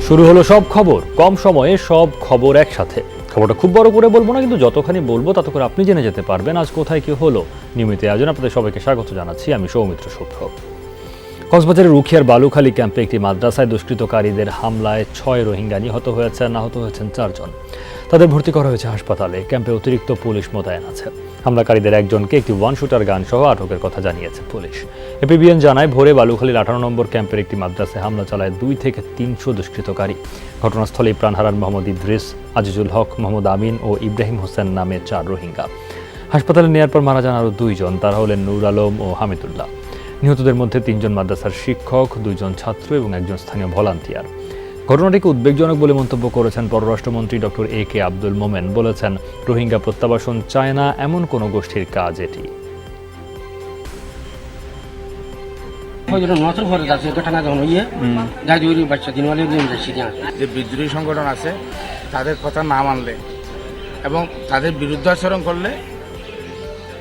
শুরু হলো সব খবর, কম সময়ে সব খবর একসাথে। খবরটা খুব বড় করে বলবো না, কিন্তু যতখানি বলবো তত করে আপনি জেনে যেতে পারবেন আজ কোথায় কি হলো। নিয়মিত আয়োজন আপনাদের সবাইকে স্বাগত জানাচ্ছি, আমি সৌমিত্র শুভ্র। কক্সবাজারের রুখিয়ার বালুখালী ক্যাম্পে একটি মাদ্রাসায় দুষ্কৃতকারীদের হামলায় 6 রোহিঙ্গা নিহত হয়েছেন, আহত হয়েছেন 4 জন। তাদের ভর্তি করা হয়েছে হাসপাতালে। ক্যাম্পে অতিরিক্ত পুলিশ মোতায়েন আছে। হামলাকারীদের একজনকে একটি ওয়ান শুটার গান সহ আটকের কথা জানিয়েছে পুলিশ। এপিবিএন জানায়, ভোরে বালুখালীর 18 নম্বর ক্যাম্পের একটি মাদ্রাসায় হামলা চালায় 2 থেকে 300 দুষ্কৃতকারী। ঘটনাস্থলেই প্রাণ হারান মোহাম্মদ ইদ্রিস, আজিজুল হক, মোহাম্মদ আমিন ও ইব্রাহিম হোসেন নামে 4 রোহিঙ্গা। হাসপাতালে নেয়ার পর মারা যান আরও 2 জন, তারা হলেন নূর আলম ও হামিদুল্লাহ। নিহতদের মধ্যে 3 জন মাদ্রাসার শিক্ষক, 2 জন ছাত্র এবং একজন স্থানীয় ভলান্টিয়ার। ঘটনাটিকে উদ্বেগজনক বলে মন্তব্য করেছেন পররাষ্ট্রমন্ত্রী ডক্টর AK আব্দুল মোমেন। বলেছেন, রোহিঙ্গা প্রত্যাবাসন চায় না এমন কোনো গোষ্ঠীর কাজ এটি। যে বিদ্রোহী সংগঠন আছে তাদের কথা না মানলে এবং তাদের বিরুদ্ধে আচরণ করলে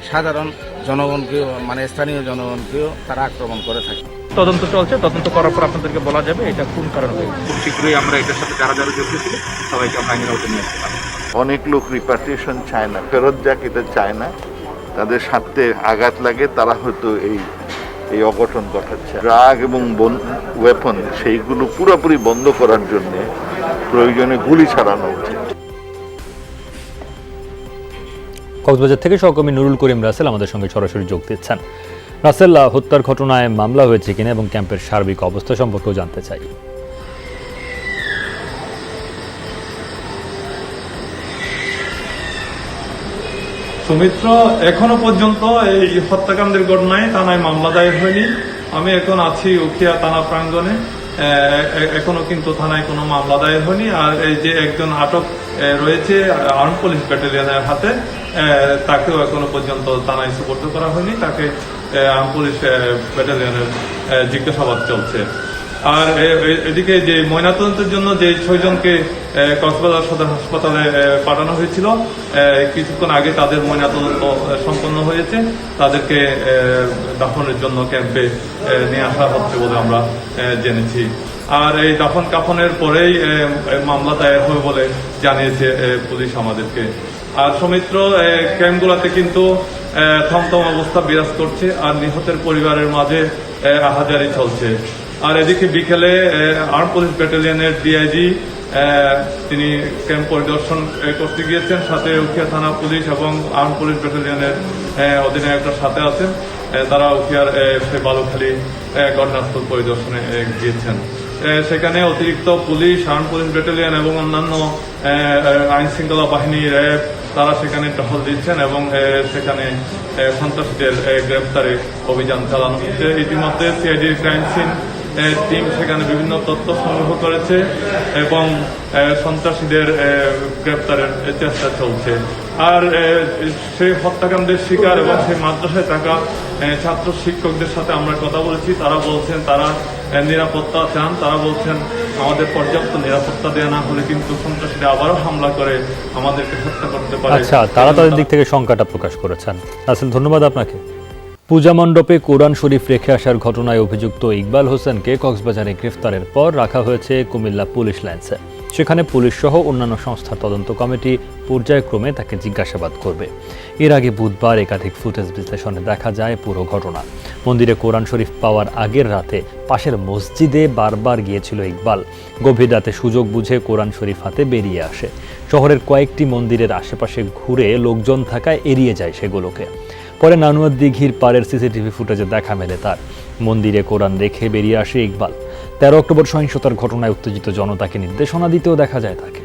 সাধারণ জনগণকেও স্থানীয় জনগণকেও তারা আক্রমণ করে থাকে। তদন্ত চলছে, তদন্ত করার পর আপনাদেরকে বলা যাবে এটা কোন কারণে হয়েছে। খুব শীঘ্রই আমরা এটার সাথে যারা যারা যুক্ত ছিল সবাইকে আমরা আইনের আওতায় নিয়ে আসতে পারবো। অনেক লোক রিপার্টিশন চায় না, ফেরত যাক এটা চায় না, তাদের স্বার্থে আঘাত লাগে, তারা হয়তো এই অঘটন ঘটাচ্ছে। ড্রাগ এবং ওয়েপন সেইগুলো পুরোপুরি বন্ধ করার জন্য প্রয়োজনে গুলি ছাড়ানো উচিত। কক্সবাজার থেকে সহকর্মী নুরুল করিম রাসেল আমাদের সঙ্গে সরাসরি যোগ দিচ্ছেন। রাসেল, হত্যার ঘটনায় মামলা হয়েছে কিনা এবং ক্যাম্পের সার্বিক অবস্থা সম্পর্কেও জানতে চাই। সৌমিত্র, এখনো পর্যন্ত এই হত্যাকাণ্ডের ঘটনায় থানায় মামলা দায়ের হয়নি। আমি এখন আছি উখিয়া থানা প্রাঙ্গণে। এখনো কিন্তু থানায় কোনো মামলা দায়ের হয়নি। আর এই যে একজন আটক রয়েছে আর্ম পুলিশ ব্যাটালিয়নের হাতে, তাকেও এখনো পর্যন্ত থানায় সুপর্দ করা হয়নি। তাকে আর্ম পুলিশ ব্যাটালিয়নের জিজ্ঞাসাবাদ চলছে। আর এদিকে যে ময়নাতদন্তের জন্য যে 6 জনকে কক্সবাজার সদর হাসপাতালে পাঠানো হয়েছিল, কিছুক্ষণ আগে তাদের ময়নাতদন্ত সম্পন্ন হয়েছে। তাদেরকে দাফনের জন্য ক্যাম্পে নিয়ে আসা হচ্ছে বলে আমরা জেনেছি। আর এই দাফন কাফনের পরেই মামলা দায়ের হবে বলে জানিয়েছে পুলিশ আমাদেরকে। আর সৌমিত্র, ক্যাম্পগুলোতে কিন্তু থমথম অবস্থা বিরাজ করছে আর নিহতের পরিবারের মাঝে আহাজারি চলছে। আর এদিকে বিকেলে আর্ম পুলিশ ব্যাটালিয়নের ডিআইজি তিনি ক্যাম্প পরিদর্শন করতে গিয়েছেন, সাথে উখিয়া থানা পুলিশ এবং আর্ম পুলিশ ব্যাটালিয়নের অধিনায়করা সাথে আছেন। তারা উখিয়ার বালুখালী ঘটনাস্থল পরিদর্শনে গিয়েছেন। সেখানে অতিরিক্ত পুলিশ, আর্ম পুলিশ ব্যাটালিয়ন এবং অন্যান্য আইন শৃঙ্খলা বাহিনী, র্যাব, তারা সেখানে টহল দিচ্ছেন এবং সেখানে সন্ত্রাসীদের গ্রেপ্তারে অভিযান চালানো হচ্ছে। ইতিমধ্যে সিআইডির ক্রাইম সিন টিম সেখানে বিভিন্ন তথ্য সংগ্রহ করেছে এবং সন্ত্রাসীদের গ্রেপ্তারের চেষ্টা চলছে। আর সেই হত্যাকাণ্ডের শিকার এবং সেই মাদ্রাসায় থাকা ছাত্র শিক্ষকদের সাথে আমরা কথা বলেছি। তারা বলছেন তারা নিরাপত্তা চান। তারা বলছেন আমাদের পর্যাপ্ত নিরাপত্তা দেওয়া না হলে কিন্তু সন্ত্রাসীরা আবারও হামলা করে আমাদেরকে হত্যা করতে পারে। আচ্ছা, তারা তাদের দিক থেকে শঙ্কাটা প্রকাশ করেছেন। রাসেল, ধন্যবাদ আপনাকে। পূজা মণ্ডপে কোরআন শরীফ রেখে আসার ঘটনায় অভিযুক্ত ইকবাল হোসেনকে কক্সবাজারে গ্রেফতারের পর রাখা হয়েছে কুমিল্লা পুলিশ লাইন্সে। সেখানে পুলিশ সহ অন্যান্য সংস্থার তদন্ত কমিটি পর্যায়ক্রমে তাকে জিজ্ঞাসাবাদ করবে। এর আগে বুধবার একাধিক ফুটেজ বিশ্লেষণে দেখা যায় পুরো ঘটনা। মন্দিরে কোরআন শরীফ পাওয়ার আগের রাতে পাশের মসজিদে বারবার গিয়েছিল ইকবাল। গভীর রাতে সুযোগ বুঝে কোরআন শরীফ হাতে বেরিয়ে আসে। শহরের কয়েকটি মন্দিরের আশেপাশে ঘুরে লোকজন থাকায় এড়িয়ে যায় সেগুলোকে। পরে নানুয়ার দিঘির পাড়ের সিসিটিভি ফুটেজে দেখা মেলে তার। মন্দিরে কোরআন রেখে বেরিয়ে আসে ইকবাল। 13 অক্টোবর সহিংসতার ঘটনায় উত্তেজিত জনতাকে নির্দেশনা দিতেও দেখা যায় তাকে।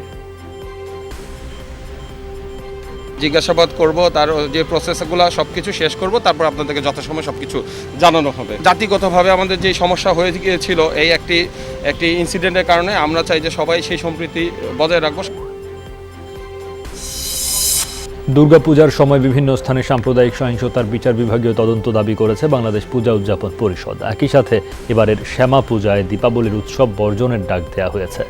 জিজ্ঞাসাবাদ করব, তার যে প্রসেসগুলো সবকিছু শেষ করব, তারপর আপনাদেরকে যথাসময় সবকিছু জানানো হবে। জাতিগতভাবে আমাদের যে সমস্যা হয়ে গিয়েছিল এই একটি ইনসিডেন্টের কারণে, আমরা চাই যে সবাই সেই সম্প্রীতি বজায় রাখবো। দুর্গাপূজার সময় বিভিন্ন স্থানে সাম্প্রদায়িক সহিংসতার বিচার বিভাগীয় তদন্ত দাবি করেছে বাংলাদেশ পূজা উদযাপন পরিষদ। একই সাথে এবারের শ্যামা পূজায় দীপাবলির উৎসব বর্জনের ডাক দেওয়া হয়েছে।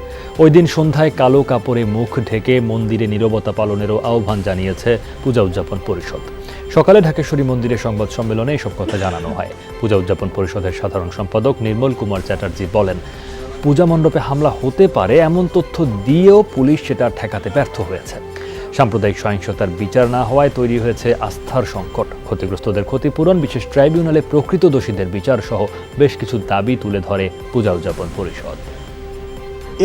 ওই দিন সন্ধ্যায় কালো কাপড়ে মুখ ঢেকে মন্দিরে নীরবতা পালনেরও আহ্বান জানিয়েছে পূজা উদযাপন পরিষদ। সকালে ঢাকেশ্বরী মন্দিরে সংবাদ সম্মেলনে এসব কথা জানানো হয়। পূজা উদযাপন পরিষদের সাধারণ সম্পাদক নির্মল কুমার চ্যাটার্জি বলেন, পূজা মণ্ডপে হামলা হতে পারে এমন তথ্য দিয়েও পুলিশ সেটা ঠেকাতে ব্যর্থ হয়েছে। সাম্প্রদায়িক সহিংসতার বিচার না হওয়ায় তৈরি হয়েছে আস্থার সংকট। ক্ষতিগ্রস্তদের ক্ষতিপূরণ, বিশেষ ট্রাইব্যুনালে প্রকৃত দোষীদের বিচার সহ বেশ কিছু দাবি তুলে ধরে পূজা উদযাপন পরিষদ।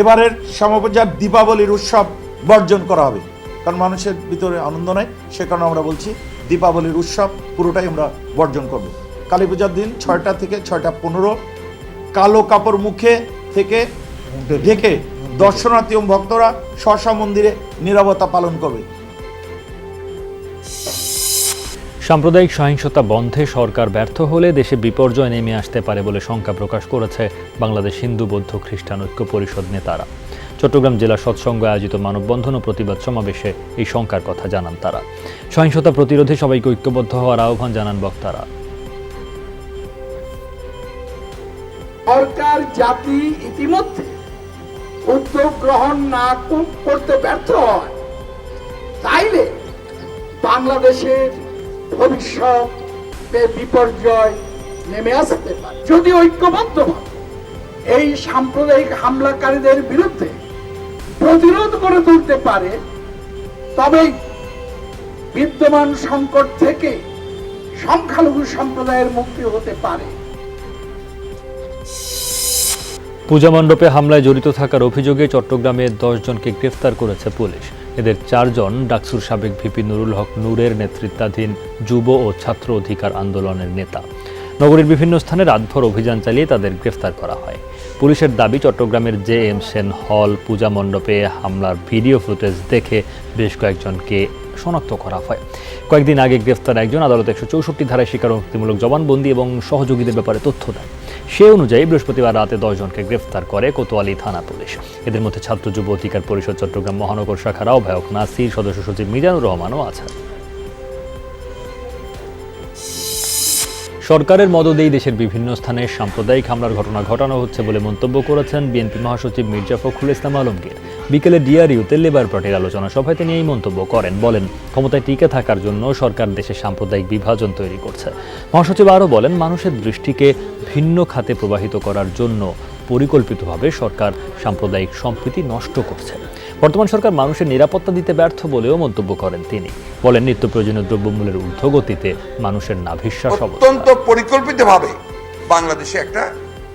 এবারের সমপূজার দীপাবলির উৎসব বর্জন করা হবে, কারণ মানুষের ভিতরে আনন্দ নাই। সে কারণে আমরা বলছি দীপাবলির উৎসব পুরোটাই আমরা বর্জন করব। কালী পূজার দিন 6টা থেকে 6টা 15 কালো কাপড় মুখে থেকে ঢেকে দর্শনার্থী এবং ভক্তরা স্ব মন্দিরে নীরবতা পালন করবে। সাম্প্রদায়িক সহিংসতা বন্ধে সরকার ব্যর্থ হলে দেশে বিপর্যয় নেমে আসতে পারে বলে শঙ্কা প্রকাশ করেছে বাংলাদেশ হিন্দু বৌদ্ধ খ্রিস্টান ঐক্য পরিষদ নেতারা। চট্টগ্রাম জেলা সৎসঙ্গ আয়োজিত মানববন্ধন ও প্রতিবাদ সমাবেশে এই শঙ্কার কথা জানান তারা। সহিংসতা প্রতিরোধে সবাইকে ঐক্যবদ্ধ হওয়ার আহ্বান জানান বক্তারা। সরকার জাতি ইতিমধ্যে উদ্যোগ গ্রহণ না করতে ব্যর্থ হয়, তাইলে বাংলাদেশের ভবিষ্যতে বিপর্যয় নেমে আসতে পারে। যদি ঐক্যবদ্ধভাবে এই সাম্প্রদায়িক হামলাকারীদের বিরুদ্ধে প্রতিরোধ করে তুলতে পারে, তবেই বিদ্যমান সংকট থেকে সংখ্যালঘু সম্প্রদায়ের মুক্তি হতে পারে। পূজা মণ্ডপে হামলায় জড়িত থাকার অভিযোগে চট্টগ্রামে 10 জনকে গ্রেফতার করেছে পুলিশ। এদের 4 জন ডাকসুর সাবেক ভিপি নুরুল হক নূরের নেতৃত্বাধীন যুব ও ছাত্র অধিকার আন্দোলনের নেতা। নগরীর বিভিন্ন স্থানে রাতভর অভিযান চালিয়ে তাদের গ্রেফতার করা হয়। পুলিশের দাবি, চট্টগ্রামের জে.এম. সেন হল পূজা মণ্ডপে হামলার ভিডিও ফুটেজ দেখে বেশ কয়েকজনকে শনাক্ত করা হয়। কয়েকদিন আগে গ্রেফতার একজন আদালতে 164 ধারায় স্বীকারোক্তিমূলক জবানবন্দি এবং সহযোগীদের ব্যাপারে তথ্য দেয়। সে অনুযায়ী বৃহস্পতিবার রাতে 10 জনকে গ্রেফতার করে কোতোয়ালি থানা পুলিশ। এদের মধ্যে ছাত্র যুব অধিকার পরিষদ চট্টগ্রাম মহানগর শাখার আহ্বায়ক নাসির, সদস্য সচিব মিজানুর রহমানও আছেন। সরকারের মদদেই দেশের বিভিন্ন স্থানে সাম্প্রদায়িক হামলার ঘটনা ঘটানো হচ্ছে বলে মন্তব্য করেছেন বিএনপি মহাসচিব মির্জা ফখরুল ইসলাম আলমগীর। বিকেলে ডিআরইউতে লেবার পার্টির আলোচনা সভায় তিনি এই মন্তব্য করেন। বলেন, ক্ষমতায় টিকে থাকার জন্য সরকার দেশে সাম্প্রদায়িক বিভাজন তৈরি করছে। মহাসচিব আরও বলেন, মানুষের দৃষ্টিকে ভিন্ন খাতে প্রবাহিত করার জন্য পরিকল্পিতভাবে সরকার সাম্প্রদায়িক সম্প্রীতি নষ্ট করছে। বর্তমান সরকার মানুষের নিরাপত্তা দিতে ব্যর্থ বলেও মন্তব্য করেন তিনি। বলেন, নিত্য প্রয়োজনীয় দ্রব্যমূল্যের ঊর্ধ্বগতিতে মানুষের নাভিশ্বাস অত্যন্ত পরিকল্পিতভাবে বাংলাদেশে একটা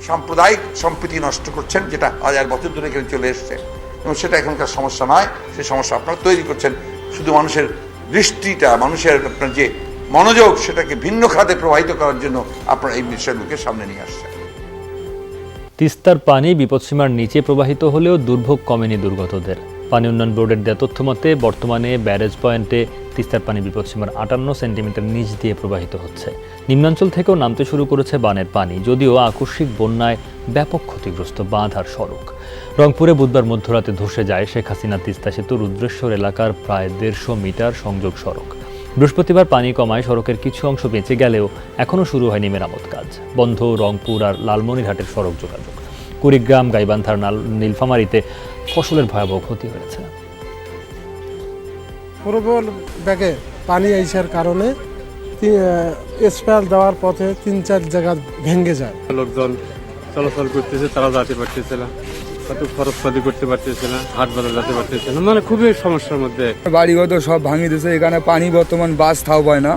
সাম্প্রদায়িক সম্প্রীতি নষ্ট করছেন, যেটা 1000 বছর ধরে এখানে চলে এসছে, এবং সেটা এখনকার সমস্যা নয়। সেই সমস্যা আপনারা তৈরি করছেন। শুধু মানুষের দৃষ্টিটা, মানুষের আপনার যে মনোযোগ, সেটাকে ভিন্ন খাতে প্রবাহিত করার জন্য আপনারা এই বিষয়গুলোকে সামনে নিয়ে আসছেন। তিস্তার পানি বিপদসীমার নিচে প্রবাহিত হলেও দুর্ভোগ কমেনি দুর্গতদের। পানি উন্নয়ন বোর্ডের দেওয়া তথ্য মতে বর্তমানে ব্যারেজ পয়েন্টে তিস্তার পানি বিপদসীমার 58 সেন্টিমিটার নিচ দিয়ে প্রবাহিত হচ্ছে। নিম্নাঞ্চল থেকেও নামতে শুরু করেছে বানের পানি, যদিও আকস্মিক বন্যায় ব্যাপক ক্ষতিগ্রস্ত বাঁধ আর সড়ক। রংপুরে বুধবার মধ্যরাতে ধসে যায় শেখ হাসিনা তিস্তা সেতু রুদ্রেশ্বর এলাকার প্রায় 150 মিটার সংযোগ সড়ক। বৃহস্পতিবার পানি কমায় সড়কের কিছু অংশ বেঁচে গেলেও এখনও শুরু হয়নি মেরামত কাজ। বন্ধ রংপুর আর লালমনিরহাটের সড়ক যোগাযোগ। কুড়িগ্রাম, গাইবান্ধার নীলফামারীতে ফসলের ভয়াবহ ক্ষতি হয়েছে। প্রবল ব্যাগে পানি আইসার কারণে স্পেল দেওয়ার পথে 3-4 জায়গা ভেঙে যায়। লোকজন চলাচল করতেছে, তারা যেতে পারতেছে না, কত খরচপাতি করতে পারতেছে না, হাট বাজার যেতে পারতেছে না, মানে খুবই সমস্যার মধ্যে। বাড়িঘর সব ভাঙি দিয়েছে। এখানে পানি বর্তমান বাস থাও পায় না।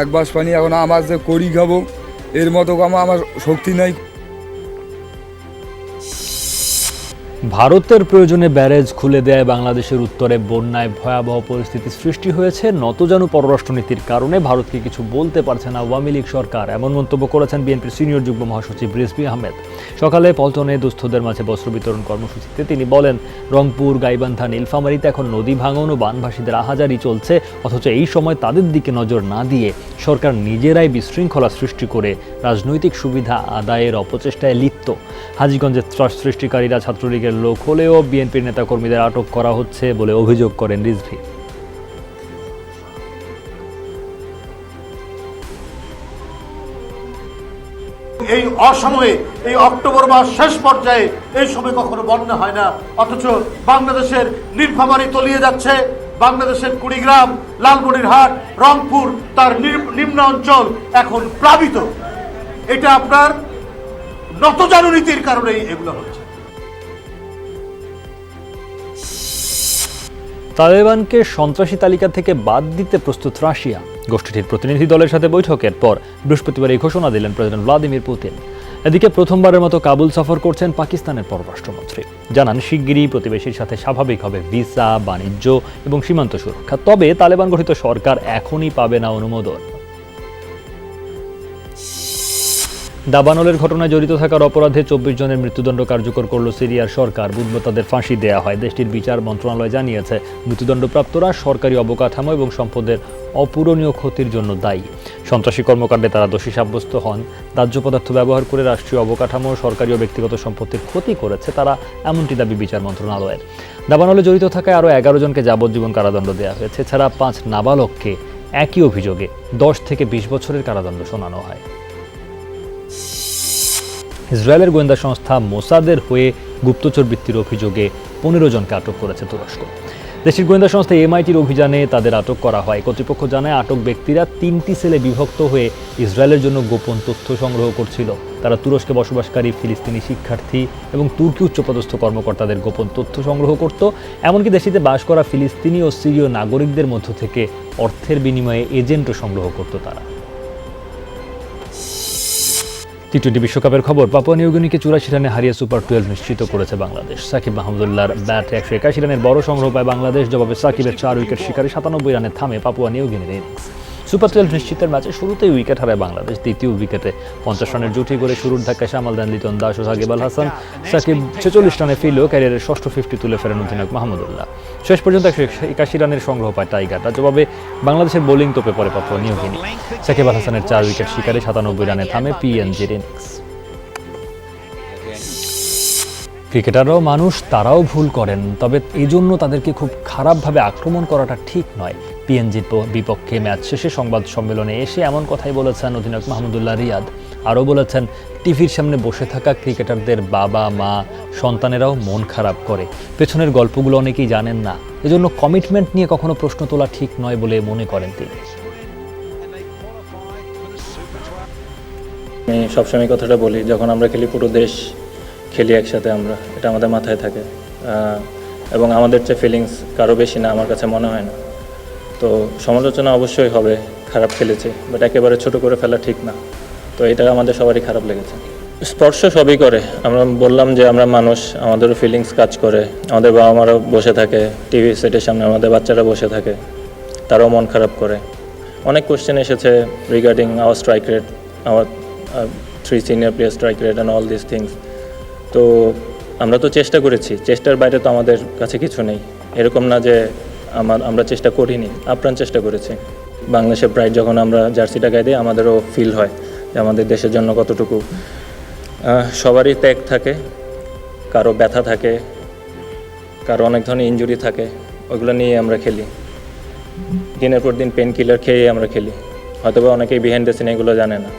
1 বাস পানি এখন আমার যে করি খাবো এর মতো কামা আমার শক্তি নাই। ভারতের প্রয়োজনে ব্যারেজ খুলে দেয় বাংলাদেশের উত্তরে বন্যায় ভয়াবহ পরিস্থিতি সৃষ্টি হয়েছে। নতজানু পররাষ্ট্রনীতির কারণে ভারতকে কিছু বলতে পারছে না আওয়ামী লীগ সরকার, এমন মন্তব্য করেছেন বিএনপির সিনিয়র যুগ্ম মহাসচিব রিজভী আহমেদ। সকালে পল্টনে দুস্থদের মাঝে বস্ত্র বিতরণ কর্মসূচিতে তিনি বলেন, রংপুর, গাইবান্ধা, নীলফামারীতে এখন নদী ভাঙন ও বানভাসীদের আহাজারি চলছে, অথচ এই সময় তাদের দিকে নজর না দিয়ে সরকার নিজেরাই বিশৃঙ্খলা সৃষ্টি করে রাজনৈতিক সুবিধা আদায়ের অপচেষ্টায় লিপ্ত। হাজীগঞ্জের ত্রাস সৃষ্টিকারীরা ছাত্রলীগের লোক হলেও বিএনপির নেতাকর্মীদের আটক করা হচ্ছে বলে অভিযোগ করেন রিজভী। এই অসময়ে, এই অক্টোবর মাস শেষ পর্যায়ে, এই সময় কখনো বন্যা হয় না, অথচ বাংলাদেশের নীলফামারী তলিয়ে যাচ্ছে। বাংলাদেশের কুড়িগ্রাম, লালমনিরহাট, রংপুর, তার নিম্ন অঞ্চল এখন প্লাবিত। এটা আপনার নতজানু নীতির কারণেই এগুলো হচ্ছে। তালেবানকে সন্ত্রাসী তালিকা থেকে বাদ দিতে প্রস্তুত রাশিয়া। গোষ্ঠীটির প্রতিনিধি দলের সাথে বৈঠকের পর বৃহস্পতিবার এই ঘোষণা দিলেন প্রেসিডেন্ট ভ্লাদিমির পুতিন। এদিকে প্রথমবারের মতো কাবুল সফর করছেন পাকিস্তানের পররাষ্ট্রমন্ত্রী। জানান শিগগিরই প্রতিবেশীর সাথে স্বাভাবিক হবে ভিসা, বাণিজ্য এবং সীমান্ত সুরক্ষা। তবে তালেবান গঠিত সরকার এখনই পাবে না অনুমোদন। দাবানলের ঘটনায় জড়িত থাকার অপরাধে 24 জনের মৃত্যুদণ্ড কার্যকর করল সিরিয়ার সরকার। বুধবার তাদের ফাঁসি দেয়া হয়। দেশটির বিচার মন্ত্রণালয় জানিয়েছে মৃত্যুদণ্ডপ্রাপ্তরা সরকারি অবকাঠামো এবং সম্পদের অপূরণীয় ক্ষতির জন্য দায়ী। সন্ত্রাসী কর্মকাণ্ডে তারা দোষী সাব্যস্ত হন। দাহ্য পদার্থ ব্যবহার করে রাষ্ট্রীয় অবকাঠামো, সরকারি ও ব্যক্তিগত সম্পত্তির ক্ষতি করেছে তারা, এমনটি দাবি বিচার মন্ত্রণালয়ের। দাবানলে জড়িত থাকায় আরও 11 জনকে যাবজ্জীবন কারাদণ্ড দেওয়া হয়েছে। এছাড়া 5 নাবালককে একই অভিযোগে 10 থেকে 20 বছরের কারাদণ্ড শোনানো হয়। ইসরায়েলের গোয়েন্দা সংস্থা মোসাদের হয়ে গুপ্তচর বৃত্তির অভিযোগে 15 জনকে আটক করেছে তুরস্ক। দেশের গোয়েন্দা সংস্থা এমআইটির অভিযানে তাদের আটক করা হয়। কর্তৃপক্ষ জানায় আটক ব্যক্তিরা 3টি সেলে বিভক্ত হয়ে ইসরায়েলের জন্য গোপন তথ্য সংগ্রহ করছিল। তারা তুরস্কে বসবাসকারী ফিলিস্তিনি শিক্ষার্থী এবং তুর্কি উচ্চপদস্থ কর্মকর্তাদের গোপন তথ্য সংগ্রহ করত। এমনকি দেশটিতে বাস করা ফিলিস্তিনি ও সিরীয় নাগরিকদের মধ্য থেকে অর্থের বিনিময়ে এজেন্টও সংগ্রহ করত তারা। টি-20 বিশ্বকাপের খবর। পাপুয়া নিউগিনিকে 84 রানে হারিয়ে সুপার 12 নিশ্চিত করেছে বাংলাদেশ। সাকিব মাহমুদুল্লাহর ব্যাটে 181 রানের বড় সংগ্রহ পায় বাংলাদেশ। জবাবে সাকিবের 4 উইকেট শিকারে 97 রানে থামে পাপুয়া নিউগিনির ইনিংস। সুপার 12 নিশ্চিতের ম্যাচে শুরুতেই উইকেট হারায় বাংলাদেশ। দ্বিতীয় উইকেটে 50 রানের জুটি করে শুরুর ধাক্কায় সামাল দেন লিটন দাস ও সাকিব আল হাসান। সাকিব 46 রানে ফিরলেও ক্যারিয়ারের ষষ্ঠ 50 তুলে ফেরেন অধিনায়ক মাহমুদুল্লাহ। শেষ পর্যন্ত 181 রানের সংগ্রহ পায় টাইগাররা। জবাবে বাংলাদেশের বোলিং তোপে পড়ে পাপুয়া নিউগিনি। সাকিব আল হাসানের 4 উইকেট শিকারে 97 রানে থামে পিএনজির ইনিংস। ক্রিকেটাররাও মানুষ, তারাও ভুল করেন, তবে এই জন্য তাদেরকে খুব খারাপভাবে আক্রমণ করাটা ঠিক নয়। পিএনজির বিপক্ষে ম্যাচ শেষে সংবাদ সম্মেলনে এসে এমন কথাই বলেছেন অধিনায়ক মাহমুদুল্লাহ রিয়াদ। আরও বলেছেন, টিভির সামনে বসে থাকা ক্রিকেটারদের বাবা মা সন্তানেরাও মন খারাপ করে। পেছনের গল্পগুলো অনেকেই জানেন না। এজন্য কমিটমেন্ট নিয়ে কখনো প্রশ্ন তোলা ঠিক নয় বলে মনে করেন তিনি। আমি সবসময় কথাটা বলি, যখন আমরা খেলি পুরো দেশ খেলি একসাথে, আমরা এটা আমাদের মাথায় থাকে এবং আমাদের যে ফিলিংস কারো বেশি না আমার কাছে মনে হয় না। তো সমালোচনা অবশ্যই হবে, খারাপ খেলেছে, বাট একেবারে ছোট করে ফেলা ঠিক না। তো এটা আমাদের সবারই খারাপ লেগেছে। স্পর্শ সবই করে। আমরা বললাম যে আমরা মানুষ, আমাদেরও ফিলিংস কাজ করে। আমাদের বাবা মারাও বসে থাকে টিভি সেটের সামনে, আমাদের বাচ্চারা বসে থাকে, তারাও মন খারাপ করে। অনেক কোশ্চেন এসেছে regarding our strike rate, our 3 senior player strike rate and all this things. তো আমরা তো চেষ্টা করেছি, চেষ্টার বাইরে তো আমাদের কাছে কিছু নেই। এরকম না যে আমরা চেষ্টা করিনি, আপ্রাণ চেষ্টা করেছি। বাংলাদেশের প্রাইড যখন আমরা জার্সিটা গায়ে দিই, আমাদেরও ফিল হয় যে আমাদের দেশের জন্য কতটুকু। সবারই ত্যাগ থাকে, কারো ব্যথা থাকে, কারো অনেক ধরনের ইনজুরি থাকে, ওইগুলো নিয়ে আমরা খেলি। দিনের পর দিন পেন কিলার খেয়ে আমরা খেলি। হয়তোবা অনেকেই বিহাইন্ড দ্য সিন এগুলো জানে না।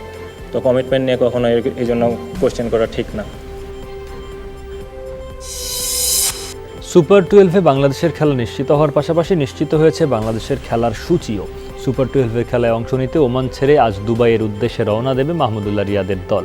তো কমিটমেন্ট নিয়ে কখনো এই জন্য কোশ্চেন করা ঠিক না। সুপার 12-এ বাংলাদেশের খেলা নিশ্চিত হওয়ার পাশাপাশি নিশ্চিত হয়েছে বাংলাদেশের খেলার সূচিও। সুপার 12-এর খেলায় অংশ নিতে ওমান ছেড়ে আজ দুবাইয়ের উদ্দেশ্যে রওনা দেবে মাহমুদুল্লাহ রিয়াদের দল।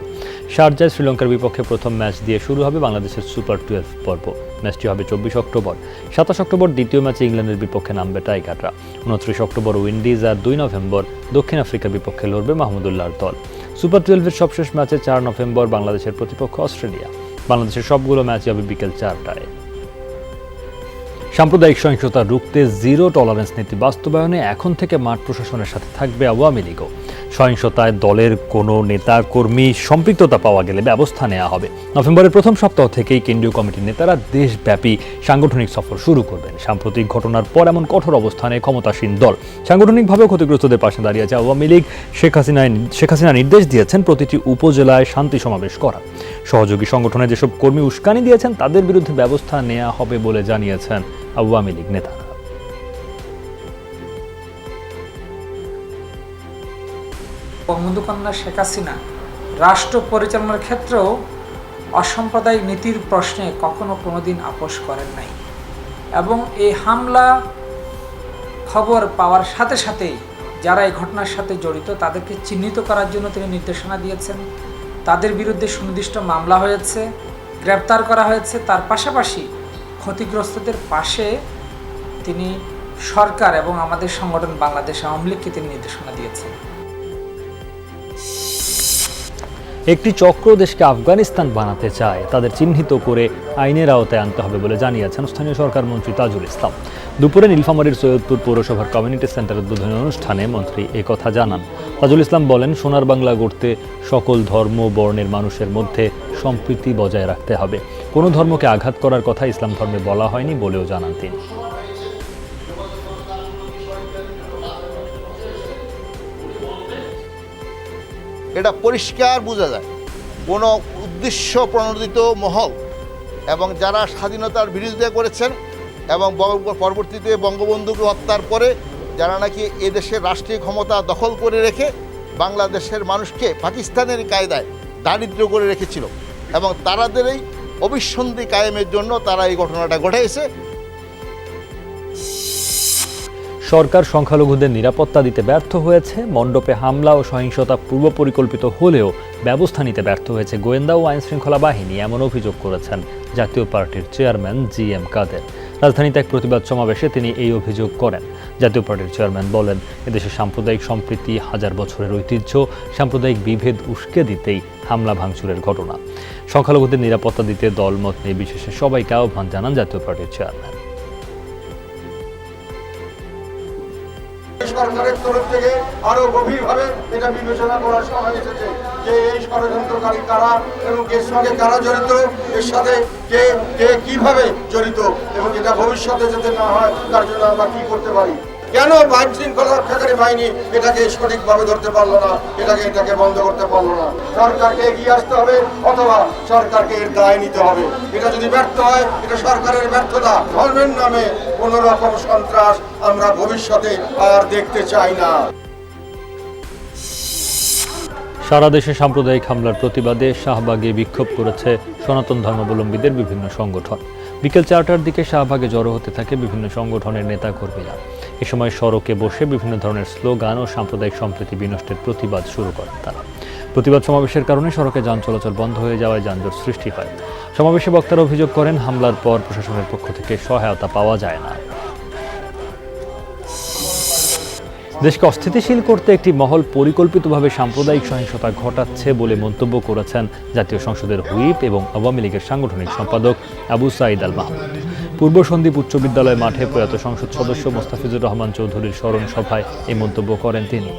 শারজায় শ্রীলঙ্কার বিপক্ষে প্রথম ম্যাচ দিয়ে শুরু হবে বাংলাদেশের সুপার 12 পর্ব। ম্যাচটি হবে 24 অক্টোবর। 27 অক্টোবর দ্বিতীয় ম্যাচে ইংল্যান্ডের বিপক্ষে নামবে টাইগাররা। 29 অক্টোবর উইন্ডিজ আর 2 নভেম্বর দক্ষিণ আফ্রিকার বিপক্ষে লড়বে মাহমুদুল্লাহর দল। সুপার 12-এর সবশেষ ম্যাচে 4 নভেম্বর বাংলাদেশের প্রতিপক্ষ অস্ট্রেলিয়া। বাংলাদেশের সবগুলো ম্যাচই হবে বিকেল 4টায়। সাম্প্রদায়িক সহিংসতা রুখতে জিরো টলারেন্স নীতি বাস্তবায়নে এখন থেকে মাঠ প্রশাসনের সাথে থাকবে আওয়ামী লীগও। সহিংসতায় দলের কোনো নেতা কর্মী সম্পৃক্ততা পাওয়া গেলে ব্যবস্থা নেওয়া হবে। নভেম্বরের প্রথম সপ্তাহ থেকেই কেন্দ্রীয় কমিটির নেতারা দেশব্যাপী সাংগঠনিক সফর শুরু করবেন। সাম্প্রতিক ঘটনার পর এমন কঠোর অবস্থানে ক্ষমতাসীন দল সাংগঠনিকভাবেও ক্ষতিগ্রস্তদের পাশে দাঁড়িয়েছে আওয়ামী লীগ। শেখ হাসিনা নির্দেশ দিয়েছেন প্রতিটি উপজেলায় শান্তি সমাবেশ করা। সহযোগী সংগঠনে যেসব কর্মী উস্কানি দিয়েছেন তাদের বিরুদ্ধে ব্যবস্থা নেওয়া হবে বলে জানিয়েছেন আওয়ামী লীগ নেতারা। বঙ্গবন্ধু শেখ হাসিনা রাষ্ট্র পরিচালনার ক্ষেত্রেও অসাম্প্রদায়িক নীতির প্রশ্নে কখনো কোনোদিন আপোষ করেন নাই এবং এই হামলা খবর পাওয়ার সাথে সাথেই যারা এই ঘটনার সাথে জড়িত তাদেরকে চিহ্নিত করার জন্য তিনি নির্দেশনা দিয়েছেন। তাদের বিরুদ্ধে সুনির্দিষ্ট মামলা হয়েছে, গ্রেপ্তার করা হয়েছে। তার পাশাপাশি ক্ষতিগ্রস্তদের পাশে তিনি সরকার এবং আমাদের সংগঠন বাংলাদেশ আওয়ামী লীগকে তিনি নির্দেশনা দিয়েছেন। একটি চক্র দেশকে আফগানিস্তান বানাতে চায়, তাদের চিহ্নিত করে আইনের আওতায় আনতে হবে বলে জানিয়েছেন স্থানীয় সরকার মন্ত্রী তাজুল ইসলাম। দুপুরে নীলফামারীর সৈয়দপুর পৌরসভার কমিউনিটি সেন্টার উদ্বোধনী অনুষ্ঠানে মন্ত্রী একথা জানান। তাজুল ইসলাম বলেন, সোনার বাংলা গড়তে সকল ধর্ম বর্ণের মানুষের মধ্যে সম্প্রীতি বজায় রাখতে হবে। কোনো ধর্মকে আঘাত করার কথা ইসলাম ধর্মে বলা হয়নি বলেও জানান তিনি। এটা পরিষ্কার বোঝা যায় কোনো উদ্দেশ্য প্রণোদিত মহল এবং যারা স্বাধীনতার বিরোধিতা করেছেন এবং পরবর্তীতে বঙ্গবন্ধুকে হত্যার পরে যারা নাকি এদেশের রাষ্ট্রীয় ক্ষমতা দখল করে রেখে বাংলাদেশের মানুষকে পাকিস্তানের কায়দায় দারিদ্র করে রেখেছিল এবং তাদের এই অবিসন্ধি কায়েমের জন্য তারা এই ঘটনাটা ঘটাইছে। সরকার সংখ্যালঘুদের নিরাপত্তা দিতে ব্যর্থ হয়েছে। মণ্ডপে হামলা ও সহিংসতা পূর্ব পরিকল্পিত হলেও ব্যবস্থা নিতে ব্যর্থ হয়েছে গোয়েন্দা ও আইন শৃঙ্খলা বাহিনী, এমন অভিযোগ করেছেন জাতীয় পার্টির চেয়ারম্যান GM কাদের। রাজধানীতে এক প্রতিবাদ সমাবেশে তিনি এই অভিযোগ করেন। জাতীয় পার্টির চেয়ারম্যান বলেন, এদেশে সাম্প্রদায়িক সম্প্রীতি, হাজার বছরের ঐতিহ্য, সাম্প্রদায়িক বিভেদ উস্কে দিতেই হামলা ভাঙচুরের ঘটনা। সংখ্যালঘুদের নিরাপত্তা দিতে দলমত নির্বিশেষে সবাইকে আহ্বান জানান জাতীয় পার্টির চেয়ারম্যান। সরকারের তরফ থেকে আরো গভীরভাবে এটা বিবেচনা করার সময় এসেছে যে এই ষড়যন্ত্রকারী কারা এবং এর সঙ্গে কারা জড়িত, এর সাথে কে কে কিভাবে জড়িত এবং এটা ভবিষ্যতে যাতে না হয় তার জন্য আমরা কি করতে পারি। কেন আইন শৃঙ্খলা রক্ষাকারী বাহিনী এটাকে সঠিকভাবে ধরতে পারলো না, এটাকে বন্ধ করতে পারলো না। সরকারকে এগিয়ে আসতে হবে অথবা সরকারকে এর দায় নিতে হবে। এটা যদি ব্যর্থ হয় এটা সরকারের ব্যর্থতা। ধর্মের নামে কোন রকম সন্ত্রাস আমরা ভবিষ্যতে আর দেখতে চাই না। সারা দেশে সাম্প্রদায়িক হামলার প্রতিবাদে শাহবাগে বিক্ষোভ করেছে সনাতন ধর্মাবলম্বীদের বিভিন্ন সংগঠন। বিকেল 4টার দিকে শাহবাগে জড়ো হতে থাকে বিভিন্ন সংগঠনের নেতাকর্মীরা। এ সময় সড়কে বসে বিভিন্ন ধরনের স্লোগান ও সাম্প্রদায়িক সম্প্রীতি বিনষ্টের প্রতিবাদ শুরু করেন তারা। প্রতিবাদ সমাবেশের কারণে সড়কে যান চলাচল বন্ধ হয়ে যাওয়ায় যানজট সৃষ্টি হয়। সমাবেশে বক্তারা অভিযোগ করেন, হামলার পর প্রশাসনের পক্ষ থেকে সহায়তা পাওয়া যায় না। দেশকে অস্থিতিশীল করতে একটি মহল পরিকল্পিতভাবে সাম্প্রদায়িক সহিংসতা ঘটাচ্ছে বলে মন্তব্য করেছেন জাতীয় সংসদের হুইপ এবং আওয়ামী লীগের সাংগঠনিক সম্পাদক আবু সাঈদ আল মাহমুদ। পূর্ব সন্দ্বীপ উচ্চ বিদ্যালয় মাঠে প্রয়াত সংসদ সদস্য মোস্তাফিজুর রহমান চৌধুরীর স্মরণ সভায় এই মন্তব্য করেন তিনি।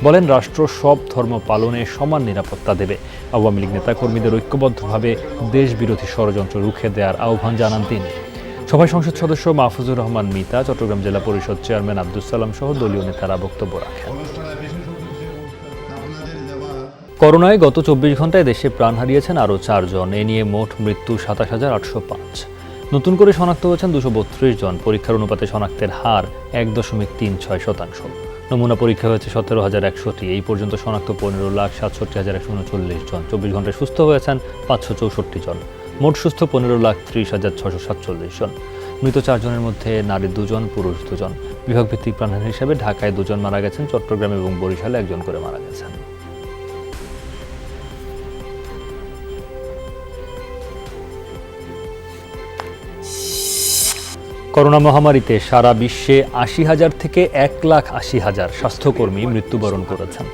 বলেন, রাষ্ট্র সব ধর্ম পালনে সমান নিরাপত্তা দেবে। আওয়ামী লীগ নেতাকর্মীদের ঐক্যবদ্ধভাবে দেশবিরোধী ষড়যন্ত্র রুখে দেওয়ার আহ্বান জানান তিনি। সভায় সংসদ সদস্য মাহফুজুর রহমান মিতা, চট্টগ্রাম জেলা পরিষদ চেয়ারম্যান আব্দুস সালাম সহ দলীয় নেতারা বক্তব্য রাখেন। করোনায় গত 24 ঘন্টায় দেশে প্রাণ হারিয়েছেন আরও 4 জন। এ নিয়ে মোট মৃত্যু 27,805। নতুন করে শনাক্ত হয়েছেন 232 জন। পরীক্ষার অনুপাতে শনাক্তের হার 1.36%। নমুনা পরীক্ষা হয়েছে 17,100টি। এই পর্যন্ত শনাক্ত 15,67,139 জন। 24 ঘন্টায় সুস্থ হয়েছেন 564 জন। মোট সুস্থ 15,30,647 জন। মৃত 4 জনের মধ্যে নারী 2 জন, পুরুষ 2 জন। বিভাগভিত্তিক প্রাণহানি হিসেবে ঢাকায় 2 জন মারা গেছেন, চট্টগ্রাম এবং বরিশালে 1 জন করে মারা গেছেন। করোনা মহামারীতে সারা বিশ্বে 80,000 থেকে 1,80,000 স্বাস্থ্যকর্মী মৃত্যুবরণ করেছেন।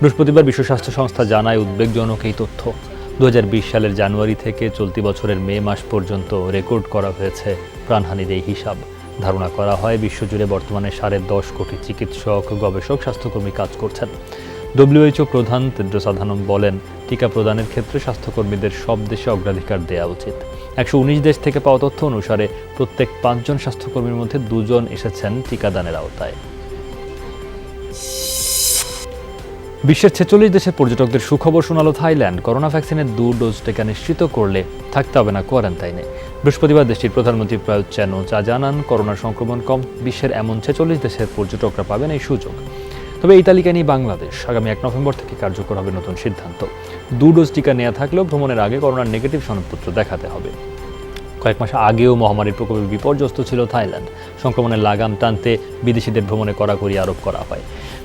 বৃহস্পতিবার বিশ্ব স্বাস্থ্য সংস্থা জানায় উদ্বেগজনক এই তথ্য। 2020 সালের জানুয়ারি থেকে চলতি বছরের মে মাস পর্যন্ত রেকর্ড করা হয়েছে প্রাণহানির এই হিসাব। ধারণা করা হয় বিশ্বজুড়ে বর্তমানে 10.5 কোটি চিকিৎসক, গবেষক, স্বাস্থ্যকর্মী কাজ করছেন। WHO প্রধান তেদ্রোস আধানম বলেন, টিকা প্রদানের ক্ষেত্রে স্বাস্থ্যকর্মীদের সব দেশে অগ্রাধিকার দেওয়া উচিত। 119 দেশ থেকে পাওয়া তথ্য অনুসারে প্রত্যেক 5 জন স্বাস্থ্যকর্মীর মধ্যে 2 জন এসেছেন টিকাদানের আওতায়। বিশ্বের 46 দেশের পর্যটকদের সুখবর শোনালো থাইল্যান্ড। করোনা ভ্যাকসিনের 2 ডোজ টিকা নিশ্চিত করলে থাকতে হবে না কোয়ারেন্টাইনে। বৃহস্পতিবার দেশটির প্রধানমন্ত্রী প্রায়ুত চ্যান-ও-চা জানান, করোনার সংক্রমণ কম বিশ্বের এমন 46 দেশের পর্যটকরা পাবেন এই সুযোগ। তবে এই তালিকা নিয়ে বাংলাদেশ। আগামী 1 নভেম্বর থেকে কার্যকর হবে নতুন সিদ্ধান্ত। 2 ডোজ টিকা নেওয়া থাকলেও ভ্রমণের আগে করোনার নেগেটিভ সনদপত্র দেখাতে হবে। কয়েক মাস আগেও মহামারীর প্রকোপে বিপর্যস্ত ছিল থাইল্যান্ড। সংক্রমণের লাগাম টানতে বিদেশিদের ভ্রমণে কড়াকড়ি আরোপ করা হয়।